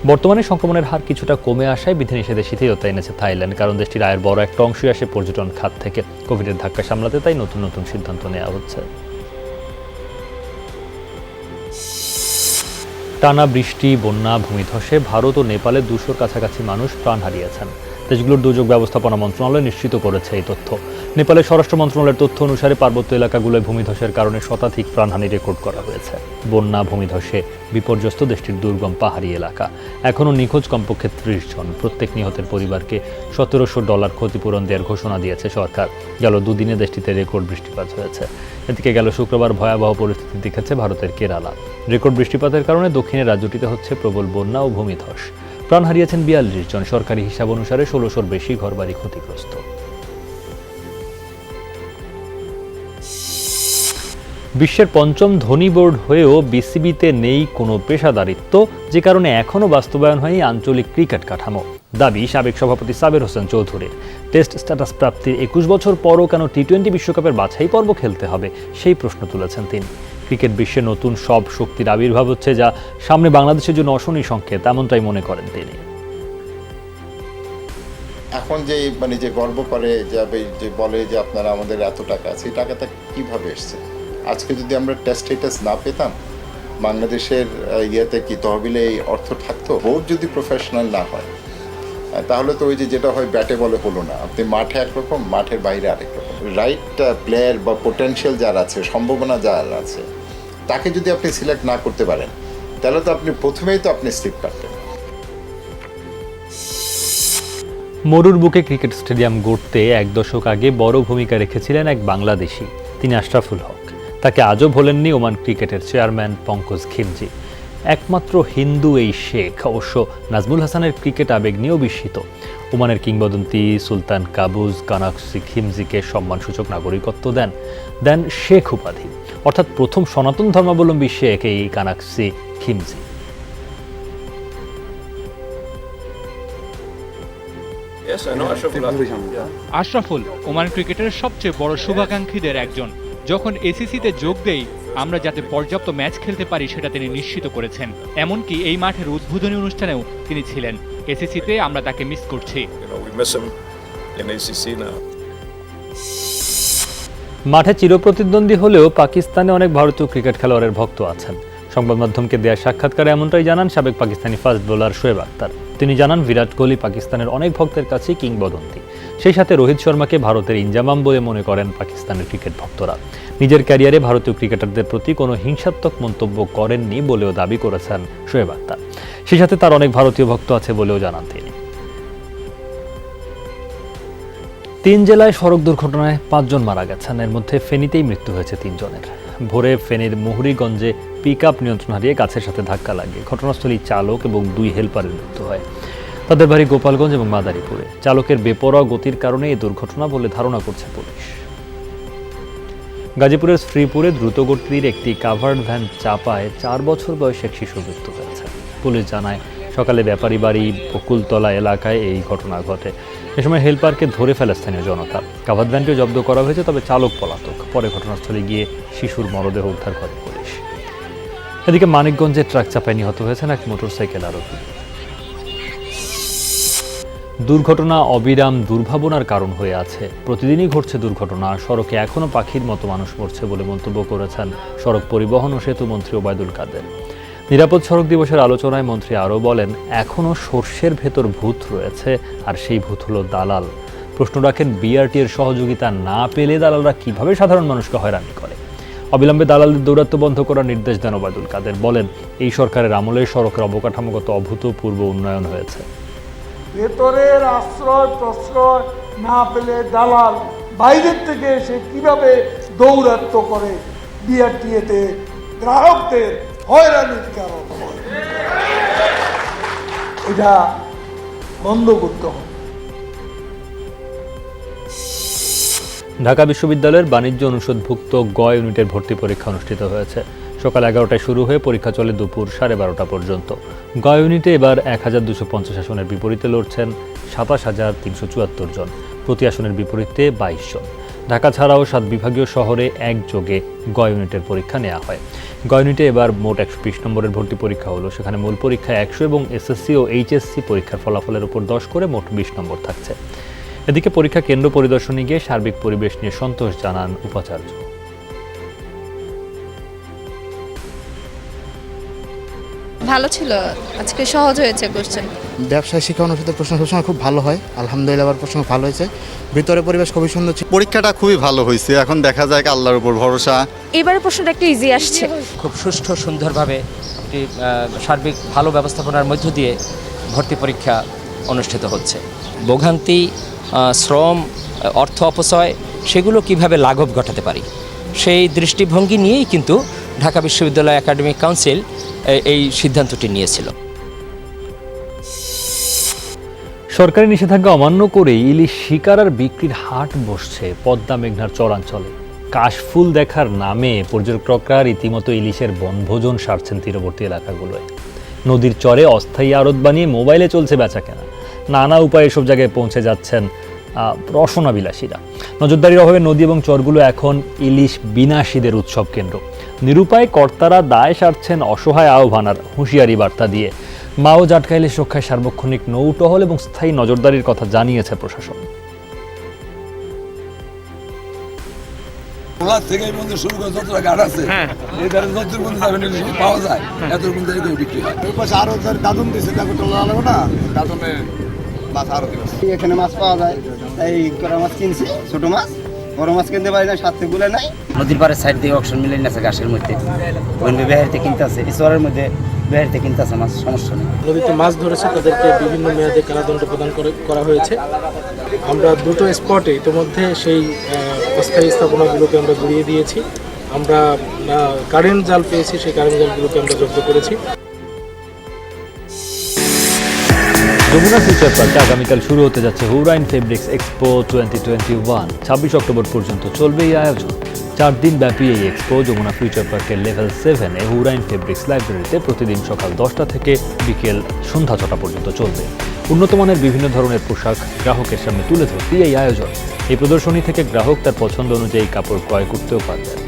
বর্তমানে সংক্রমণের হার কিছুটা কমে আসায় বিধিনিষেধে শিথিলতা এনেছে থাইল্যান্ড, কারণ দেশটির আয়ের বড় একটা অংশই আসে পর্যটন খাত থেকে। কোভিডের ধাক্কা সামলাতে তাই নতুন নতুন সিদ্ধান্ত নেওয়া হচ্ছে। টানা বৃষ্টি, বন্যা, ভূমিধসে ভারত ও নেপালে 200-র কাছাকাছি মানুষ প্রাণ হারিয়েছেন। দেশগুলোর দুর্যোগ ব্যবস্থাপনা মন্ত্রণালয় নিশ্চিত করেছে এই তথ্য। নেপালের স্বরাষ্ট্র মন্ত্রণালয়ের তথ্য অনুসারে পার্বত্য এলাকাগুলোয় ভূমিধসের কারণে শতাধিক প্রাণহানি রেকর্ড করা হয়েছে। বন্যা, ভূমিধসে বিপর্যস্ত দেশটির দুর্গম পাহাড়ি এলাকা। এখনও নিখোঁজ কমপক্ষে 30 জন। প্রত্যেক নিহতের পরিবারকে $1700 ক্ষতিপূরণ দেওয়ার ঘোষণা দিয়েছে সরকার। গেল দুদিনে দেশটিতে রেকর্ড বৃষ্টিপাত হয়েছে। এদিকে গেল শুক্রবার ভয়াবহ পরিস্থিতি দেখেছে ভারতের কেরালা। রেকর্ড বৃষ্টিপাতের কারণে দক্ষিণের রাজ্যটিতে হচ্ছে প্রবল বন্যা ও ভূমিধস। প্রাণ হারিয়েছেন 42 জন। সরকারি হিসাব অনুসারে 1600-র বেশি ঘরবাড়ি ক্ষতিগ্রস্ত। বিশ্বের 5ম ধনী বোর্ড হয়েও বিসিবিতে নেই কোনো পেশাদারিত্ব, যে কারণে এখনও বাস্তবায়ন হয়নি আঞ্চলিক ক্রিকেট কাঠামো। দাবি সাবেক সভাপতি সাবের হোসেন চৌধুরীর। টেস্ট স্ট্যাটাস প্রাপ্তির 21 বছর পরও কেন টি-20 বিশ্বকাপের বাছাই পর্ব খেলতে হবে, সেই প্রশ্ন তুলেছেন তিনি। ক্রিকেট বিশ্বে নতুন সব শক্তির আবির্ভাব হচ্ছে, যা সামনে বাংলাদেশের জন্য অশনি সংকেত, এমনটাই মনে করেন তিনি। এখন যে যে গর্ব করে যে বলে যে আপনারা আমাদের এত টাকা আছে, এই টাকাটা কিভাবে এসছে? আজকে যদি আমরা টেস্ট স্ট্যাটাস না পেতাম, বাংলাদেশের ইয়েতে কি তহবিলে এই অর্থ থাকতো? বোর্ড যদি প্রফেশনাল না হয়, তাহলে তো ওই যেটা হয় ব্যাটে বলে হলো না। আপনি মাঠে একরকম, মাঠের বাইরে আরেক রকম। রাইট প্লেয়ার বা পোটেনশিয়াল যার আছে, সম্ভাবনা যার আছে, তাকে যদি আপনি সিলেক্ট না করতে পারেন, তাহলে তো আপনি প্রথমেই তো আপনি স্লিপ কাটতেন। মরুর বুকে ক্রিকেট স্টেডিয়াম গড়তে 1 দশক আগে বড় ভূমিকা রেখেছিলেন এক বাংলাদেশি, তিনি আশরাফুল হক। তাকে আজও ভোলেননি ওমান ক্রিকেটের চেয়ারম্যান পঙ্কজ খিমজি। একমাত্র হিন্দু এই শেখ অবশ্য নাজমুল হাসানের ক্রিকেট আবেগ নিয়েও বিস্মিত। ওমানের কিংবদন্তি সুলতান কাবুজ কানাকসি খিমজিকে সম্মানসূচক নাগরিকত্ব দেন শেখ উপাধি, অর্থাৎ প্রথম সনাতন ধর্মাবলম্বী শেখ এই কানাকসি খিমজি। আশরাফুল ওমান ক্রিকেটের সবচেয়ে বড় শুভাকাঙ্ক্ষীদের একজন। যখন এসিসিতে যোগ দেই, আমরা যাতে পর্যাপ্ত ম্যাচ খেলতে পারি সেটা তিনি নিশ্চিত করেছেন। এমনকি এই মাঠের উদ্বোধনী অনুষ্ঠানেও তিনি ছিলেন। এসিসিতে আমরা তাকে মিস করছি। মাঠে চিরপ্রতিদ্বন্দ্বী হলেও পাকিস্তানে অনেক ভারতীয় ক্রিকেট খেলোয়াড়ের ভক্ত আছেন। সংবাদ মাধ্যমকে দেয়া সাক্ষাৎকারে এমনটাই জানান সাবেক পাকিস্তানি ফাস্ট বোলার শোয়েব আখতার। তিনি জানান, বিরাট কোহলি পাকিস্তানের অনেক ভক্তের কাছেই কিংবদন্তি। সেই সাথে রোহিত শর্মাকে ভারতের ইনজামাম বলে মনে করেন পাকিস্তানের ক্রিকেট ভক্তরা। নিজের ক্যারিয়ারে ভারতীয় ক্রিকেটারদের প্রতি কোনো হিংসাত্মক মন্তব্য করেননি বলেও দাবি করেছেন শোয়েব আখতার। সেই সাথে তার অনেক ভারতীয় ভক্ত আছে বলেও জানান তিনি। 3 জেলায় সড়ক দুর্ঘটনায় 5 জন মারা গেছেন। এর মধ্যে ফেনীতেই মৃত্যু হয়েছে 3 জনের। ভোরে ফেনীর মুহুরীগঞ্জে পিকআপ নিয়ন্ত্রণ হারিয়ে গাছের সাথে ধাক্কা লাগে ঘটনাস্থলেই চালক এবং 2 হেলপারের মৃত্যু হয়। তাদের বাড়ি গোপালগঞ্জ এবং মাদারীপুরে। চালকের বেপরোয়া গতির কারণে এই দুর্ঘটনা বলে ধারণা করছে পুলিশ। গাজীপুরের শ্রীপুরে দ্রুতগতির একটি কাভার্ড ভ্যান চাপায় 4 বছর বয়সী এক শিশুর মৃত্যু হয়েছে। পুলিশ জানায়, সকালে ব্যাপারী বাড়ি বকুলতলা এলাকায় এই ঘটনা ঘটে। এ সময় হেলপারকে ধরে ফেলে স্থানীয় জনতা। কাভার্ড ভ্যানটিও জব্দ করা হয়েছে, তবে চালক পলাতক। পরে ঘটনাস্থলে গিয়ে শিশুর মরদেহ উদ্ধার করে পুলিশ। এদিকে মানিকগঞ্জে ট্রাক চাপায় নিহত হয়েছেন এক মোটরসাইকেল আরোহী। দুর্ঘটনা অবিরাম দুর্ভাবনার কারণ হয়ে আছে। প্রতিদিনই ঘটছে দুর্ঘটনা। সড়কে এখনও পাখির মতো মানুষ মরছে বলে মন্তব্য করেছেন সড়ক পরিবহন ও সেতু মন্ত্রী ওবায়দুল কাদের। নিরাপদ সড়ক দিবসের আলোচনায় মন্ত্রী আরও বলেন, এখনও সর্ষের ভেতর ভূত রয়েছে, আর সেই ভূত হলো দালাল। প্রশ্ন রাখেন, বিআরটি এর সহযোগিতা না পেলে দালালরা কিভাবে সাধারণ মানুষকে হয়রানি করে। অবিলম্বে দালালদের দৌরাত্ম্য বন্ধ করার নির্দেশ দেন ওবায়দুল কাদের। বলেন, এই সরকারের আমলে সড়কের অবকাঠামোগত অভূতপূর্ব উন্নয়ন হয়েছে। ভেতরের আশ্রয় প্রশ্রয় না পেলে দালাল বাইরের থেকে এসে কিভাবে দৌরাত্ম্য করে বিআরটিএতে গ্রাহকদের হয়রানির কারণ হয়, এটা বন্ধ করতে হবে। ঢাকা বিশ্ববিদ্যালয়ের বাণিজ্য অনুষদভুক্ত গ ইউনিটের ভর্তি পরীক্ষা অনুষ্ঠিত হয়েছে। সকাল 11টায় শুরু হয়ে পরীক্ষা চলে দুপুর 12:30 পর্যন্ত। গ ইউনিটে এবার 1250 আসনের বিপরীতে লড়ছেন 27,374 জন। প্রতি আসনের বিপরীতে 22 জন। ঢাকা ছাড়াও 7 বিভাগীয় শহরে একযোগে গ ইউনিটের পরীক্ষা নেওয়া হয়। গ ইউনিটে এবার মোট 120 নম্বরের ভর্তি পরীক্ষা হলো। সেখানে মূল পরীক্ষায় 100 এবং এসএসসি ও এইচএসসি পরীক্ষার ফলাফলের উপর 10 করে মোট 20 নম্বর থাকছে। এদিকে পরীক্ষা কেন্দ্র পরিদর্শনে গিয়ে সার্বিক পরিবেশ নিয়ে সন্তোষ জানান উপাচার্য। ভালো ছিল, আজকে সহজ হয়েছে কোশ্চেন। ব্যবসায় শিক্ষা অনুষদের প্রশ্ন সবসময় খুব ভালো হয়, আলহামদুলিল্লাহ আবার প্রশ্ন ভালো হয়েছে, ভিতরে পরিবেশ খুবই সুন্দর ছিল। পরীক্ষাটা খুবই ভালো হয়েছে, এখন দেখা যায় আল্লাহর উপর ভরসা। এবারে প্রশ্নটা একটু ইজি আসছে। খুব সুষ্ঠু সুন্দরভাবে একটি সার্বিক ভালো ব্যবস্থাপনার মধ্য দিয়ে ভর্তি পরীক্ষা অনুষ্ঠিত হচ্ছে। ভোগান্তি, শ্রম, অর্থ অপচয় সেগুলো কিভাবে লাঘব ঘটাতে পারি সেই দৃষ্টিভঙ্গি নিয়েই কিন্তু ঢাকা বিশ্ববিদ্যালয় একাডেমিক কাউন্সিল এই সিদ্ধান্তটি নিয়েছিল। সরকারি নিষেধাজ্ঞা অমান্য করে ইলিশ শিকার আর বিক্রির হাট বসছে পদ্মা মেঘনার চরাঞ্চলে। কাশফুল দেখার নামে পর্যটকরা রীতিমতো ইলিশের বনভোজন সারছেন তীরবর্তী এলাকাগুলোয়। নদীর চরে অস্থায়ী আড়ত বানিয়ে মোবাইলে চলছে বেচাকেনা। নানা উপায়ে এসব জায়গায় পৌঁছে যাচ্ছেন রসনাবিলাসীরা। নজরদারির অভাবে নদী এবং চরগুলো এখন ইলিশ বিনাশীদের উৎসব কেন্দ্র। নিরুপায় কর্তারা দায় সারছেন অসহায় আহ্বান আর হুঁশিয়ারি বার্তা দিয়ে। মাও জাটকা ইলিশ রক্ষায় সার্বক্ষণিক নৌটহল এবং স্থায়ী নজরদারির কথা জানিয়েছে প্রশাসন। থেকে শুরু করে যতটা ঘাট আছে এই ধারে যতদূর পর্যন্ত যাবেন পাওয়া যায় এতটুকু পর্যন্ত বিক্রি হয়। ওই পাশে আরো দাদন দিয়েছে, তাকে তোলা লাগবে না, দাদনে মাছ আরো দিয়েছে। এখানে মাছ পাওয়া যায়, তাই করা মাছ কিনছি, ছোট মাছ, বড় মাছ কিনতে পারি না, সাথে গুলে নাই। নদীর পাড়ের সাইড দিয়ে অকশন মিলে আছে ঘাসের মধ্যে, ওই বেহারিতে কিনতে আছে, ঈশ্বরের মধ্যে বেহারিতে কিনতে আছে মাছ, সমস্যা নেই। নদীতে মাছ ধরেছে তাদেরকে বিভিন্ন মেয়াদে কারাদণ্ড প্রদান করা হয়েছে। আমরা দুটো স্পটে ইতিমধ্যে সেই অস্থায়ী স্থাপনাগুলোকে আমরা গুড়িয়ে দিয়েছি। আমরা কারেন্ট জাল পেয়েছি, সেই কারেন্ট জালগুলোকে আমরা জব্দ করেছি। যমুনা ফিউচার পার্কে আগামীকাল শুরু হতে যাচ্ছে হুরাইন ফেব্রিক্স এক্সপো 2021। 26 অক্টোবর পর্যন্ত চলবে এই আয়োজন। 4 দিন ব্যাপী এই এক্সপো যমুনা ফিউচার পার্কের লেভেল 7 এ হুরাইন ফেব্রিক্স লাইব্রেরিতে প্রতিদিন সকাল 10টা থেকে বিকেল সন্ধ্যা 6টা পর্যন্ত চলবে। উন্নত মানের বিভিন্ন ধরনের পোশাক গ্রাহকের সামনে তুলে ধরতে এই আয়োজন। এই প্রদর্শনী থেকে গ্রাহক তার পছন্দ অনুযায়ী কাপড় ক্রয় করতেও পারবেন।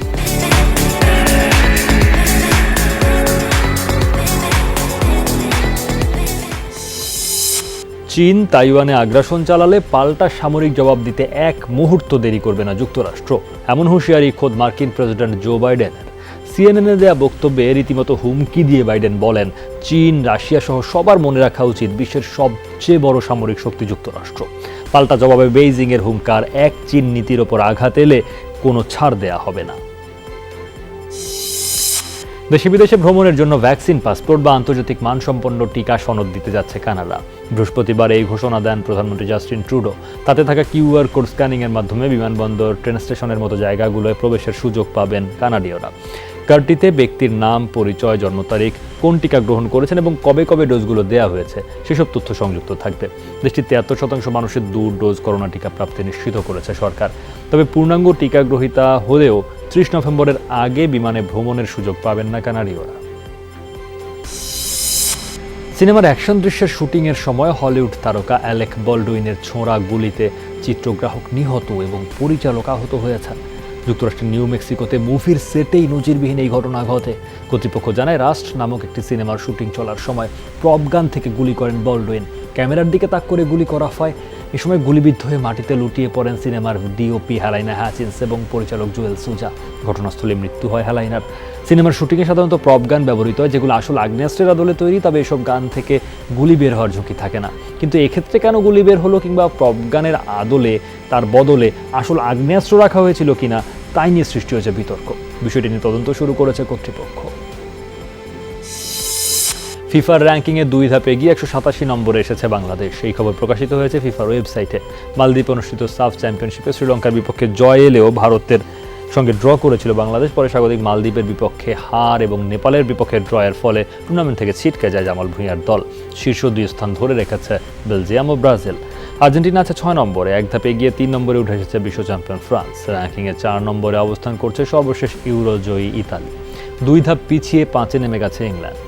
চীন তাইওয়ানে আগ্রাসন চালালে পাল্টা সামরিক জবাব দিতে এক মুহূর্ত দেরি করবে না যুক্তরাষ্ট্র, এমন হুঁশিয়ারি খোদ মার্কিন প্রেসিডেন্ট জো বাইডেনের। সিএনএনে দেয়া বক্তব্যে রীতিমতো হুমকি দিয়ে বাইডেন বলেন, চীন, রাশিয়া সহ সবার মনে রাখা উচিত বিশ্বের সবচেয়ে বড় সামরিক শক্তি যুক্তরাষ্ট্র। পাল্টা জবাবে বেইজিংয়ের হুঙ্কার, এক চীন নীতির ওপর আঘাত এলে কোনো ছাড় দেয়া হবে না। দেশে বিদেশে ভ্রমণের জন্য ভ্যাকসিন পাসপোর্ট বা আন্তর্জাতিক মানসম্পন্ন টিকা সনদ দিতে যাচ্ছে কানাডা। বৃহস্পতিবার এই ঘোষণা দেন প্রধানমন্ত্রী জাস্টিন ট্রুডো। তাতে থাকা কিউআর কোড স্ক্যানিংয়ের মাধ্যমে বিমানবন্দর, ট্রেন স্টেশনের মতো জায়গাগুলোয় প্রবেশের সুযোগ পাবেন কানাডীয়রা। কার্ডটিতে ব্যক্তির নাম, পরিচয়, জন্ম তারিখ, কোন টিকা গ্রহণ করেছেন এবং কবে কবে ডোজগুলো দেওয়া হয়েছে সেসব তথ্য সংযুক্ত থাকবে। দেশটির 73% মানুষের 2 ডোজ করোনা টিকা প্রাপ্তি নিশ্চিত করেছে সরকার। তবে পূর্ণাঙ্গ টিকা গ্রহীতা হলেও 30 নভেম্বরের আগে বিমানে ভ্রমণের সুযোগ পাবেন না কানাডীয়রা। সিনেমার অ্যাকশন দৃশ্যের শুটিংয়ের সময় হলিউড তারকা অ্যালেক বলডুইনের ছোঁড়া গুলিতে চিত্রগ্রাহক নিহত এবং পরিচালক আহত হয়েছেন। যুক্তরাষ্ট্রের নিউ মেক্সিকোতে মুভির সেটেই নজিরবিহীন এই ঘটনা ঘটে। কর্তৃপক্ষ জানায়, রাস্ট নামক একটি সিনেমার শুটিং চলার সময় প্রপগান থেকে গুলি করেন বলডুইন। ক্যামেরার দিকে তাক করে গুলি করা হয়। এ সময় গুলিবিদ্ধ হয়ে মাটিতে লুটিয়ে পড়েন সিনেমার ডিওপি হেলাইনা হ্যাচিন্স এবং পরিচালক জুয়েল সুজা। ঘটনাস্থলে মৃত্যু হয় হেলাইনার। সিনেমার শুটিংয়ে সাধারণত প্রপগান ব্যবহৃত হয়, যেগুলো আসল আগ্নেয়াস্ত্রের আদলে তৈরি, তবে এসব গান থেকে গুলি বের হওয়ার ঝুঁকি থাকে না। কিন্তু এক্ষেত্রে কেন গুলি বের হলো কিংবা প্রপগানের আদলে তার বদলে আসল আগ্নেয়াস্ত্র রাখা হয়েছিল কিনা তাই নিয়ে সৃষ্টি হয়েছে বিতর্ক। বিষয়টি নিয়ে তদন্ত শুরু করেছে কর্তৃপক্ষ। ফিফার র্যাঙ্কিংয়ে 2 ধাপ এগিয়ে 187 নম্বরে এসেছে বাংলাদেশ। এই খবর প্রকাশিত হয়েছে ফিফার ওয়েবসাইটে। মালদ্বীপে অনুষ্ঠিত সাফ চ্যাম্পিয়নশিপে শ্রীলঙ্কার বিপক্ষে জয় এলেও ভারতের সঙ্গে ড্র করেছিল বাংলাদেশ। পরে স্বাগতিক মালদ্বীপের বিপক্ষে হার এবং নেপালের বিপক্ষে ড্রয়ের ফলে টুর্নামেন্ট থেকে ছিটকে যায় জামাল ভুঁইয়ার দল। শীর্ষ 2 স্থান ধরে রেখেছে বেলজিয়াম ও ব্রাজিল। আর্জেন্টিনা আছে 6 নম্বরে, 1 ধাপে এগিয়ে 3 নম্বরে উঠে এসেছে বিশ্ব চ্যাম্পিয়ন ফ্রান্স। র্যাঙ্কিংয়ে 4 নম্বরে অবস্থান করছে সর্বশেষ ইউরোজয়ী ইতালি। 2 ধাপ পিছিয়ে 5-এ নেমে গেছে ইংল্যান্ড।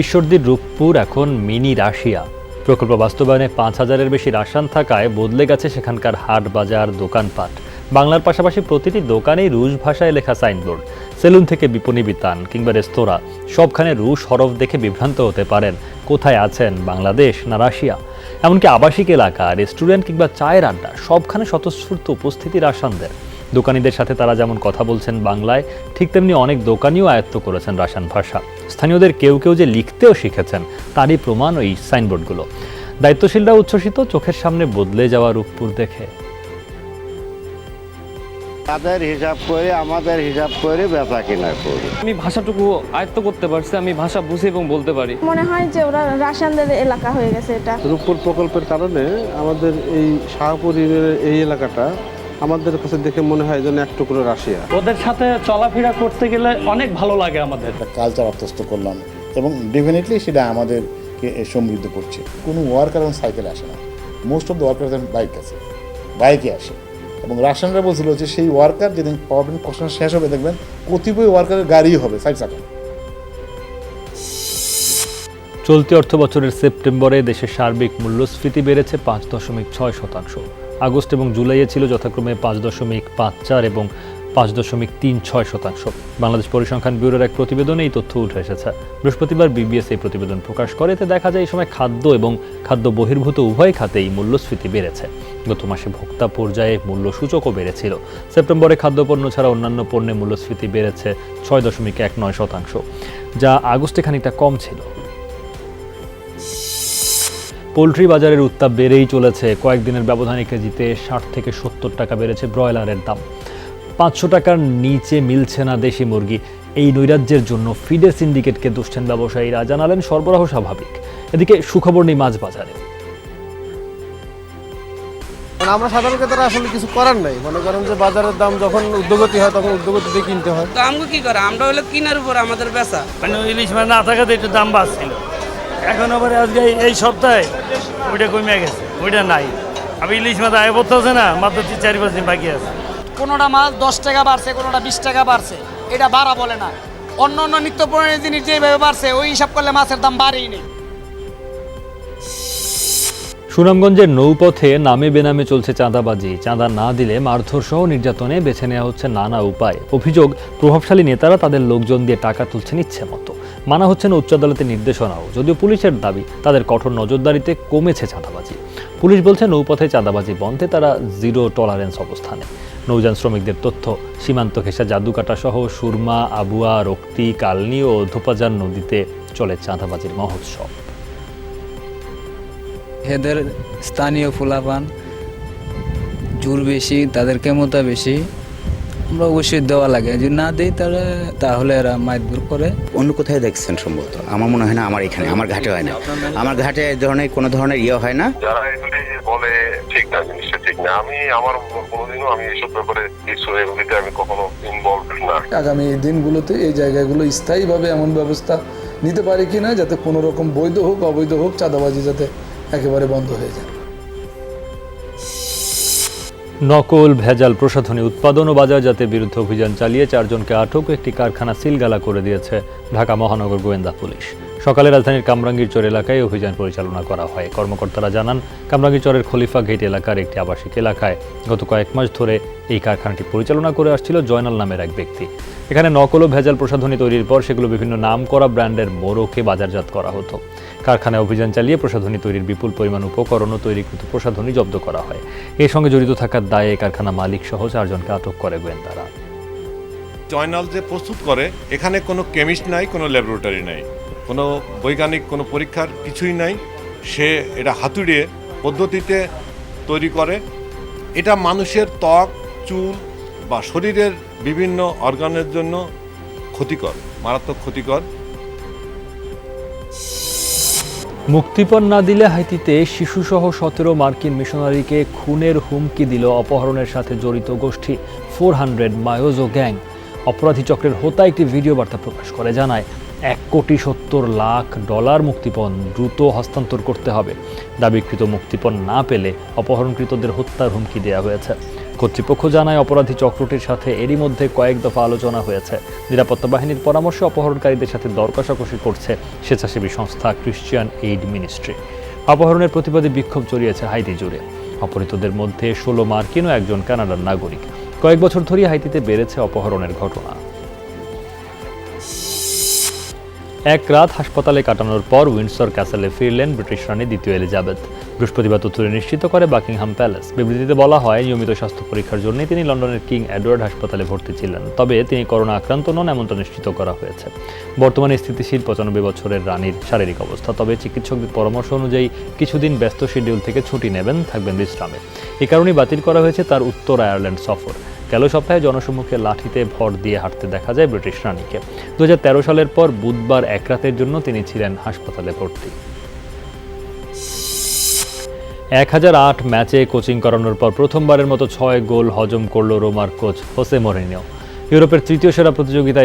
ঈশ্বরদীর রূপপুর এখন মিনি রাশিয়া। প্রকল্প বাস্তবায়নে 5000-এর বেশি রাসায়ন থাকায় বদলে গেছে সেখানকার হাট, বাজার, দোকানপাট। বাংলার পাশাপাশি প্রতিটি দোকানেই রুশ ভাষায় লেখা সাইনবোর্ড। সেলুন থেকে বিপণী বিতান কিংবা রেস্তোরাঁ, সবখানে রুশ হরফ দেখে বিভ্রান্ত হতে পারেন কোথায় আছেন, বাংলাদেশ না রাশিয়া। এমনকি আবাসিক এলাকা, রেস্টুরেন্ট কিংবা চায়ের আড্ডা, সবখানে স্বতঃস্ফূর্ত উপস্থিতি রাশিয়ানদের। দোকানিদের সাথে তারা যেমন কথা বলছেন বাংলায়, ঠিক তেমনি অনেক দোকানিও আয়ত্ত করেছেন রাশিয়ান ভাষা। স্থানীয়দের কেউ কেউ যে লিখতেও শিখেছেন তারই প্রমাণ ওই সাইনবোর্ডগুলো। দায়িত্বশীলরা উচ্ছ্বসিত চোখের সামনে বদলে যাওয়া রূপপুর দেখে। তাদের হিসাব করে আমাদের হিসাব করে বেচা কিনা করি। আমি ভাষাটুকু আয়ত্ত করতে পারছি, আমি ভাষা বুঝি এবং বলতে পারি। মনে হয় যে ওরা রাশিয়ানদের এলাকা হয়ে গেছে। এটা রূপপুর প্রকল্পের কারণে আমাদের এই শাহপুরের এই এলাকাটা আমাদের কাছে দেখে মনে হয় যেন এক টুকরো রাশিয়া। ওদের সাথে চলাফেরা করতে গেলে অনেক ভালো লাগে আমাদের। কালচার আত্মস্থ করলাম এবং ডেফিনেটলি সেটা আমাদেরকে সমৃদ্ধ করছে। কোনো ওয়ার্কার এবং সাইকেলে আসে না, most of the worker bike আছে, বাইকে আসে। এবং রাশিয়ানরা বলছিল যে সেই ওয়ার্কার যেদিন পাওয়ার প্ল্যান্ট কনস্ট্রাকশন শেষ হবে দেখবেন কতিপয় ওয়ার্কারের গাড়ি হবে 4 চাকা। চলতি অর্থ বছরের সেপ্টেম্বরে দেশের সার্বিক মূল্যস্ফীতি বেড়েছে 5.6%। আগস্ট এবং জুলাইয়ে ছিল যথাক্রমে 5.54 এবং 5.36%। বাংলাদেশ পরিসংখ্যান ব্যুরোর এক প্রতিবেদনে এই তথ্য উঠে এসেছে। বৃহস্পতিবার বিবিএস এই প্রতিবেদন প্রকাশ করে। এতে দেখা যায় এই সময় খাদ্য এবং খাদ্য বহির্ভূত উভয় খাতেই মূল্যস্ফীতি বেড়েছে। গত মাসে ভোক্তা পর্যায়ে মূল্যসূচকও বেড়েছিল। সেপ্টেম্বরে খাদ্যপণ্য ছাড়া অন্যান্য পণ্যে মূল্যস্ফীতি বেড়েছে 6.19%, যা আগস্টে খানিকটা কম ছিল। পোলট্রি বাজারের উত্তাপ বেড়েই চলেছে। কয়েকদিনের ব্যবধানে কেজিতে 60 থেকে 70 টাকা বেড়েছে ব্রয়লারের দাম। 500 টাকার নিচে মিলছে না দেশি মুরগি। এই নৈরাজ্যের জন্য ফিডের সিন্ডিকেটকে দুষছেন ব্যবসায়ীরা, জানালেন সরবরাহ স্বাভাবিক। এদিকে সুখবর নেই মাছ বাজারে। আমরা সাধারণ ক্রেতারা আসলে কিছু করার নাই, মনে করেন যে বাজারের দাম যখন উদ্যোগতি হয় তখন উদ্যোগতিতে কিনতে হয়। তো আমরা কি করে, আমরা হলো কিনার উপর আমাদের বেচা। মানে ইলিশ মাছ না থাকাতে একটু দাম বাড়ছিল, এখন আবার আজকে এই সপ্তাহে ওইটা কমে গেছে, ওইটা নাই। আমি ইলিশ মাছ আয় করতেছে না, মাত্র 4-5 দিন বাকি আছে। কোনোটা মাছ 10 টাকা বাড়ছে, কোনোটা 20 টাকা বাড়ছে, এটা বাড়া বলে না। অন্য অন্য নিত্য প্রয়োজনীয় জিনিস যেভাবে বাড়ছে ওই হিসাব করলে মাছের দাম বাড়েই নেই। সুনামগঞ্জের নৌপথে নামে বেনামে চলছে চাঁদাবাজি। চাঁদা না দিলে মারধর সহ নির্যাতনে বেছে নেওয়া হচ্ছে নানা উপায়। অভিযোগ, প্রভাবশালী নেতারা তাদের লোকজন দিয়ে টাকা তুলছেন ইচ্ছে মতো। মানা হচ্ছে না উচ্চ আদালতের নির্দেশনাও। যদিও পুলিশের দাবি তাদের কঠোর নজরদারিতে কমেছে চাঁদাবাজি। পুলিশ বলছে নৌপথে চাঁদাবাজি বন্ধে তারা জিরো টলারেন্স অবস্থানে। নৌযান শ্রমিকদের তথ্য, সীমান্ত ঘেঁষা জাদুকাটা সহ সুরমা, আবুয়া, রক্তি, কালনি ও ধোপাজান নদীতে চলে চাঁদাবাজির মহোৎসব। এদের স্থানীয় ফুলাপান জোর বেশি, তাদের ক্ষমতা বেশি, আমরা অবশ্যই দেওয়া লাগে। যদি না দিই তাহলে এরা মাইদুর করে। অন্য কোথায় দেখছেন সম্ভবত? আমার মনে হয় না আমার এখানে, আমার ঘাটে হয় না। আমার ঘাটে এই ধরনের কোনো ধরনের ইয়ে হয় না। যারা এগুলি বলে ঠিক না, জিনিসটা ঠিক না। আমার কোনোদিনও আমি এইসব ব্যাপারে এগুলিতে আমি কখনো ইনভলভ না। আগামী দিনগুলোতে এই জায়গাগুলো স্থায়ীভাবে এমন ব্যবস্থা নিতে পারে কিনা যাতে কোনো রকম বৈধ হোক অবৈধ হোক চাঁদাবাজি যাতে একেবারে বন্ধ হয়ে যায়। নকল, ভেজাল প্রসাধনী উৎপাদন ও বাজারজাতের বিরুদ্ধে অভিযান চালিয়ে 4 জনকে আটক, একটি কারখানা সিলগালা করে দিয়েছে ঢাকা মহানগর গোয়েন্দা পুলিশ। সকালে রাজধানীর কামরাঙ্গীরচর এলাকায় অভিযান পরিচালনা করা হয়। কর্মকর্তারা জানান, কামরাঙ্গীরচরের খলিফা গেট এলাকার একটি আবাসিক এলাকায় গত কয়েক মাস ধরে এই কারখানাটি পরিচালনা করে আসছিল জয়নাল নামের এক ব্যক্তি। এখানে নকল ও ভেজাল প্রসাধনী তৈরির পর সেগুলো বিভিন্ন নাম করা ব্র্যান্ডের মোড়কে বাজারজাত করা হতো। কারখানায় অভিযান চালিয়ে প্রসাধনী তৈরির বিপুল পরিমাণ উপকরণ ও তৈরিকৃত প্রসাধনী জব্দ করা হয়। এর সঙ্গে জড়িত থাকার দায়ে কারখানা মালিক সহ 4 জনকে আটক করে গোয়েন্দারা। জয়নাল যে প্রস্তুত করে, এখানে কোনো কেমিস্ট নাই, কোনো ল্যাবরেটরি নাই, কোনো বৈজ্ঞানিক কোনো পরীক্ষার কিছুই নাই। সে এটা হাতুড়ে পদ্ধতিতে তৈরি করে। এটা মানুষের ত্বক, চুল বা শরীরের বিভিন্ন অর্গানের জন্য ক্ষতিকর, মারাত্মক ক্ষতিকর। মুক্তিপণ না দিলে হাইতিতে শিশুসহ 17 মার্কিন মিশনারিকে খুনের হুমকি দিল অপহরণের সাথে জড়িত গোষ্ঠী 400 মায়োজো গ্যাং। অপরাধী চক্রের হোতা একটি ভিডিও বার্তা প্রকাশ করে জানায়, $1,70,00,000 মুক্তিপণ দ্রুত হস্তান্তর করতে হবে। দাবিকৃত মুক্তিপণ না পেলে অপহরণকৃতদের হত্যার হুমকি দেওয়া হয়েছে। কর্তৃপক্ষ জানায়, অপরাধী চক্রটির সাথে এরই মধ্যে কয়েক দফা আলোচনা হয়েছে। নিরাপত্তা বাহিনীর পরামর্শে অপহরণকারীদের সাথে দর কষাকষি করছে স্বেচ্ছাসেবী সংস্থা ক্রিশ্চিয়ান এইড মিনিস্ট্রি। অপহরণের প্রতিবাদে বিক্ষোভ জড়িয়েছে হাইতি জুড়ে। অপহৃতদের মধ্যে 16 মার্কিন ও 1 জন কানাডার নাগরিক। কয়েক বছর ধরেই হাইতিতে বেড়েছে অপহরণের ঘটনা। এক রাত হাসপাতালে কাটানোর পর উইন্ডসর ক্যাসেলে ফিরলেন ব্রিটিশ রানী দ্বিতীয় এলিজাবেথ। বৃহস্পতিবার তথ্যটি নিশ্চিত করে বাকিংহাম প্যালেস। বিবৃতিতে বলা হয়, নিয়মিত স্বাস্থ্য পরীক্ষার জন্য তিনি লন্ডনের কিং এডওয়ার্ড হাসপাতালে ভর্তি ছিলেন, তবে তিনি করোনা আক্রান্ত নন এমনটা নিশ্চিত করা হয়েছে। বর্তমানে স্থিতিশীল 95 বছরের রানীর শারীরিক অবস্থা, তবে চিকিৎসকদের পরামর্শ অনুযায়ী কিছুদিন ব্যস্ত শিডিউল থেকে ছুটি নেবেন, থাকবেন বিশ্রামে। এই কারণেই বাতিল করা হয়েছে তার উত্তর আয়ারল্যান্ড সফর। গেল সপ্তাহে জনসম্মুখে লাঠিতে ভর দিয়ে হাঁটতে দেখা যায় ব্রিটিশ রানীকে। 2013 সালের পর বুধবার এক রাতের জন্য তিনি ছিলেন হাসপাতালে ভর্তি। 1008 ম্যাচে কোচিং করানোর পর প্রথমবারের মতো 6 গোল হজম করল রোমার কোচ হোসে মরিনিও। ইউরোপের তৃতীয় সেরা প্রতিযোগিতা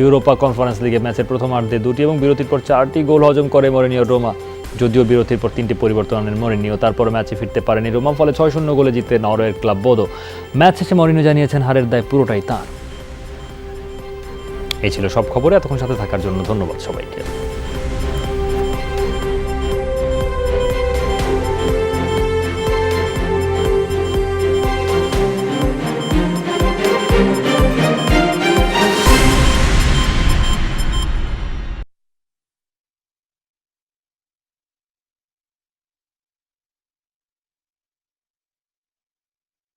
ইউরোপা কনফারেন্স লিগে ম্যাচের প্রথমার্ধে 2টি এবং বিরতির পর 4টি গোল হজম করে মরিনিও রোমা। যদিও বিরতির পর 3টি পরিবর্তন আনেন মরিনিও, তারপর ম্যাচে ফিরতে পারেনি রোমা, ফলে 6-0 গোলে জিতে নরওয়ের ক্লাব বোদো। ম্যাচ শেষে মরিনিও জানিয়েছেন, হারের দায় পুরোটাই তাঁর। এই ছিল সব খবরে। এতক্ষণ সাথে থাকার জন্য ধন্যবাদ সবাইকে।